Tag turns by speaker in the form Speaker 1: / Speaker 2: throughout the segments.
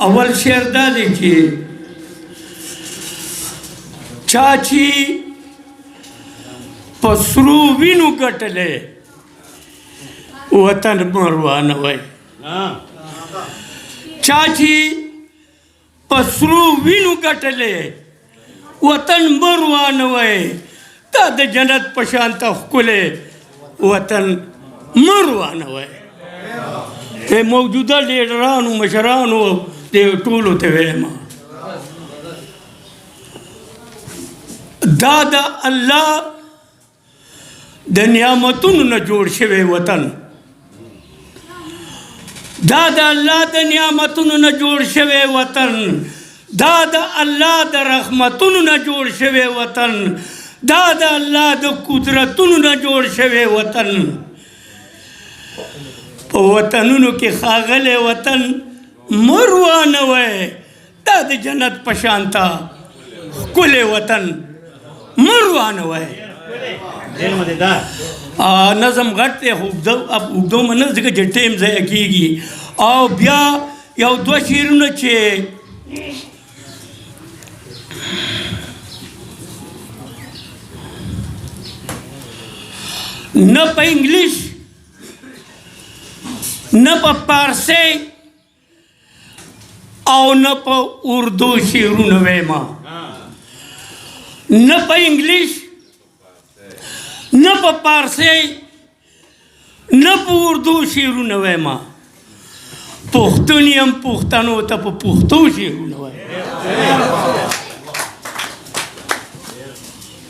Speaker 1: اول شعر دا دی چې چا چې په سرو وینو ګټلی وطن مروانه وای چا چې په سرو وینو ګټلی وطن مروانه وای دا د جنت په شانته ښکلی وطن مروانه وای موجوده لیډرانو مشرانو دې ټولو ته وایم دا د الله د نعمتونو نه جوړ شوی وطن دا د الله د نعمتونو نه جوړ شوی وطن دا د الله د رحمتونو نه جوړ شوی وطن دا د الله د قدرتونو نه جوړ شوی وطن په وطنونو کې ښاغلی وطن مروانه وای دا د جنت په شانته ښکلی وطن مروانه وای نظم غټ دی خو اوږدو منه ځکه چې ټیم ضایع کېږي او بیا یو دوه شعرونه چې نه په انګلیش نه په پارسی او نه په اردو شعرونه وایم نه په انګلیش نه په پارسی نه په اردو شعرونه وایم پښتون یم پښتنو ته په پښتو شعرونه وایم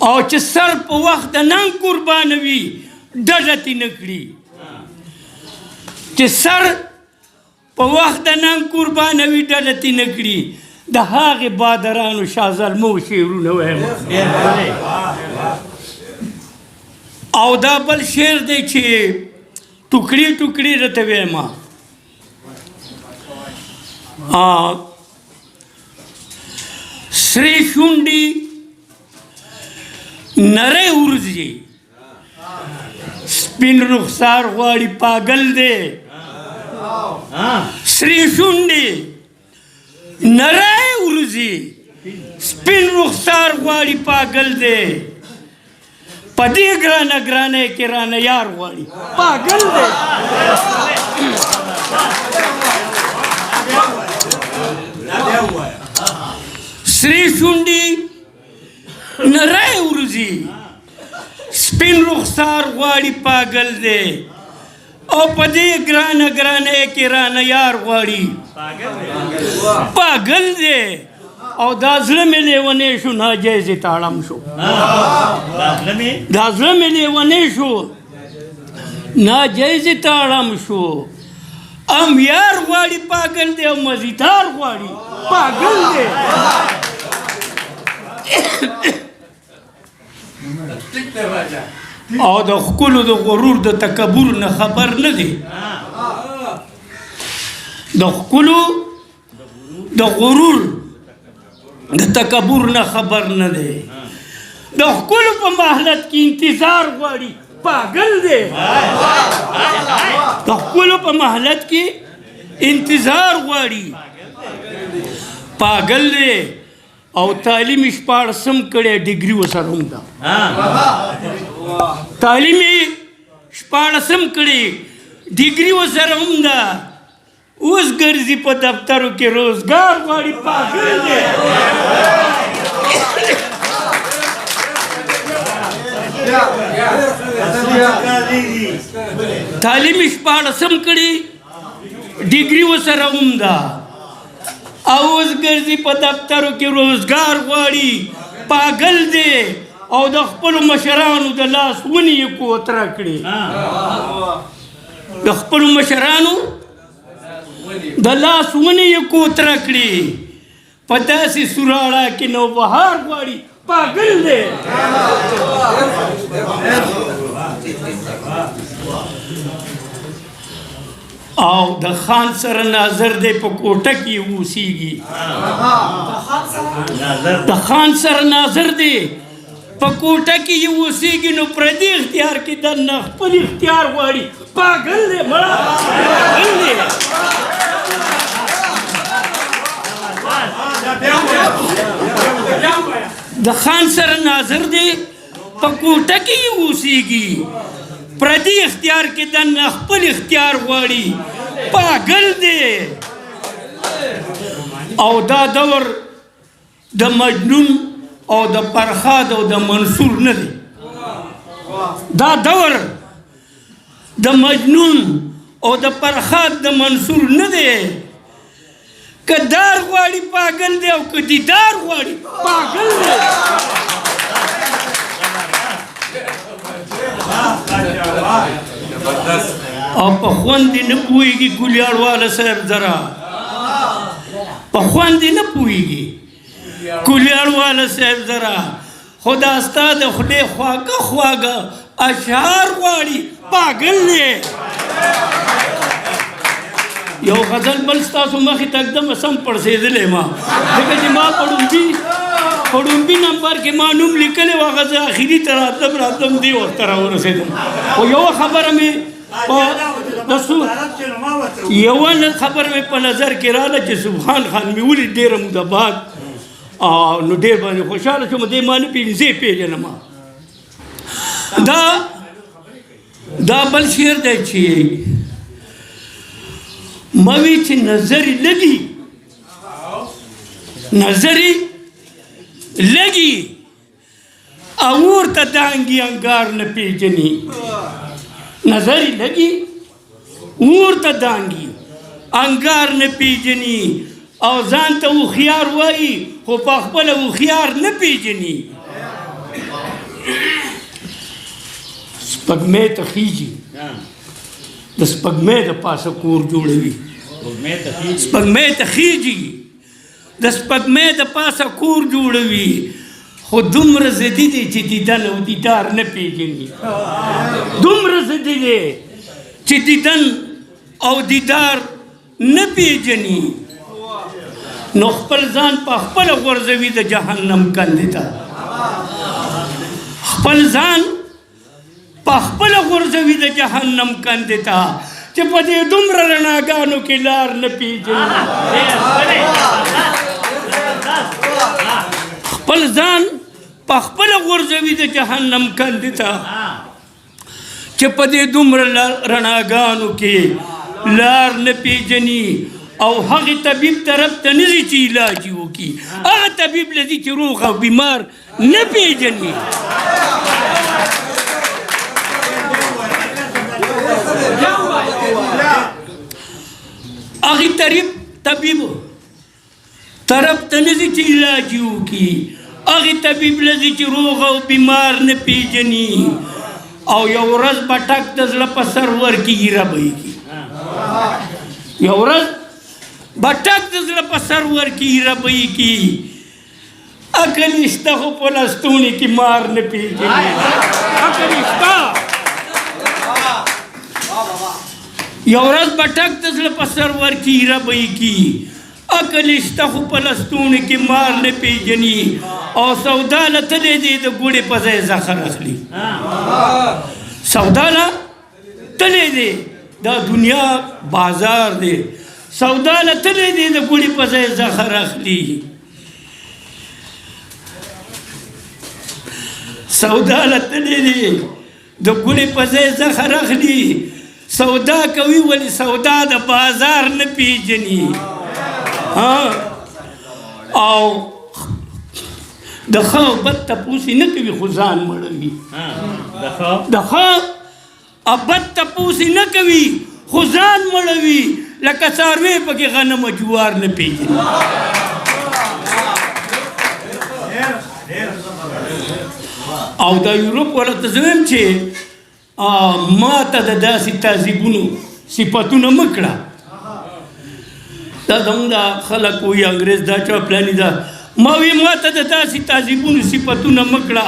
Speaker 1: او چې سر په وخت د ننګ قربانوي ډډه ترې نه کړي چې سر په وخت د ننګ قربانوي ډډه ترې نه کړي د هغې بادرانو شاه زلمو شعرونه وایم او دا بل شعر دی چې ټوکړي ټوکړي راته وایم سرې شونډې نری ورځي سپین رخسار غواړي پاگل دی سرې شونډې نری ورځي سپین رخسار غواړي پاگل دی په دې ګرانه ګرانه کې رانه یار غواړي پاگل دی سرې شونډې نری ورځي سپین رخسار غواړي پاگل دی او په دې ګرانه ګرانه کې رانه یار غواړي پاگل دی او دا زړه مې لیونی شو ناجایزې تاړم شو دا زړه مې لیونی شو ناجایزې تاړم شو ام یار غواړي پاگل دی او مزیدار غواړي پاگل دی او د ښکلو د غرور د تکبر نه خبر نه دی د ښکلو د غرور د تکبر نه خبر نه دی د ښکلو په مهلت کې انتظار غواړي پاگل دی د ښکلو په مهلت کې انتظار غواړي پاگل دی او تعلیم شپاړسم کړی ډګري ورسره هم ده تعلیم شپاړسم کړی ډګري ورسره هم ده اوس ګرځي په دفترو کې روزګار غواړي پاگل دی تعلیم شپاړسم کړی ډګري ورسره هم ده اوس ګرځي په دفترو کې روزګار غواړي پاگل دی او د خپلو مشرانو د لاس ونې یې کوتره کړي د خپلو مشرانو د لاس ونې یې کوتره کړي په داسې سوراړه کې نوبهار غواړي پاگل دی او د خان سره ناظر دی په کوټه کې اوسیږي د خان سره ناظر دی په کوټه کې یې اوسیږي نو پردي اختیار کې دننه خپل اختیار غواړي پاگل دی مړه د خان سره ناظر دی په کوټه کې یې اوسېږي پردي اختیار کې دننه خپل اختیار غواړي پاگل دی او دا دور د مجنون او د فرهاد او د منصور نه دی دا دور د مجنون او د فرهاد د منصور نه دی که دار غواړي پاگل دی او که دیدار غواړي پاگل دی او په خوند نه پوهېږي کلیاړواله صاحب ذرا په خوند نه پوهېږي کلیاړواله صاحب ذرا خو دا ستا د خولې خواږه خواږه اشعار غواړي پاگل دی یو غزل بل ستاسو مخې ته اکدمه سم پړسېدلی ما ځکه چې ما په ړومبي نمبر کې ما نوم لیکلی و هغه زه اخري ته راتلم دې وخت ته راورسېدم خو یوه خبره مې په نظر کې راله چې سبحان خان مې ولید ډېره موده بعد نو ډېر باندې خوشحاله شوم دې ما نه پېژني زه یې پېژنم دا بل شعر دی چې موی چې نظری لګي او ورته دانګي انګار نه پېژني نظری لګي ورته دانګي انګار نه پېژني او ځان ته هوښیار وایي خو په خپله هوښیار نه پېژني سپږمۍ ته خیږي د سپږمۍ د پاسه کور جوړوي سپږمۍ ته خیږي د سپږمۍ د پاسه کور جوړوي خو دومره ضدي دی چې دیدن او دیدار نه پېژني دومره ضدي دی چې دیدن او دیدار نه پېژني نو خپل ځان په خپله غورځوي د جهنم کندې ته خپل ځان په خپله غورځوي د جهنم کندې ته چې په دې دومره رڼاګانو کې لار نه پېژني خپل ځان په خپله غورځوي د جهنم کندې ته چې په دې دومره رڼاګانو کې لار نه پېژني او هغې طبیب طرف ته نه ځي چې علاج یې وکړي هغه طبیب له ځي چې روغ او بیمار نه پېژني هغې طبیب طرف ته نه ځي چې علاج یې وکړي هغې طبیب له ځي چې روغ او بیمار نه پېژني او یو ورځ به ټک د زړه په سر ورکړي ږیره به یې کړي یو ورځ به ټک د زړه په سر ورکړي ږیره به یې کړي عقل شته خو په لستوڼي کې مار نه پېژني عقل شته یو ورځ به ټک د زړه په سر ورکړي ږیره به یې کړي عقل شته خو په لستوڼي کې مار نه پېژني او سودا له تللی دی د ګوړې په ځای زخر اخلي سودا له تللی دی دا دنیا بازار دی سودا له تللی دی د ګوړې په ځای زخر اخلي سودا له تللی دی د ګوړې په ځای زخر اخلي سودا کوي ولې سودا د بازار نه پېژني او د ښه او بد تپوس یې نه کوي خو ځان مړوي د ښه او بد تپوس یې نه کوي خو ځان مړوي لکه څاروی پکې غنم او جوار نه پېژني او دا یورپ والا ته زه وایم چې ما ته د داسې تهذیبونو صفتونه مه کړه دا زموږ دا خلک وایي انګریز دا چا پلاني ده ما وی ما ته د داسې تهذیبونو صفتونه مه کړه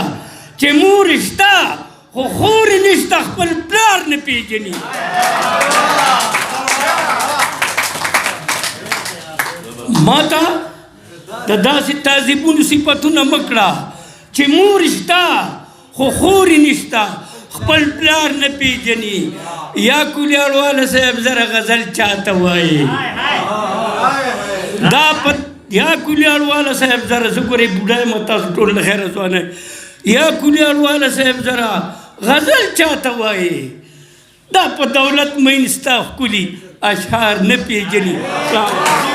Speaker 1: چې مور شته خو خور یې نشته خپل پلار نه پېژني ما ته د داسې تهذیبونو صفتونه مه کړه چې مور شته خو خور یې نشته خپل پلار نه پېژني یا کلیاړواله صاحب زره غزل چاته وایي دا په یا کلیال والا صاحب ذرا زګورې بوډای م تاسو ټول له خیره ځوانه یا کلیال والا صاحب ذرا غزل چاته وایي دا په دولت مین ستا ښکلي اشعار نه پېژني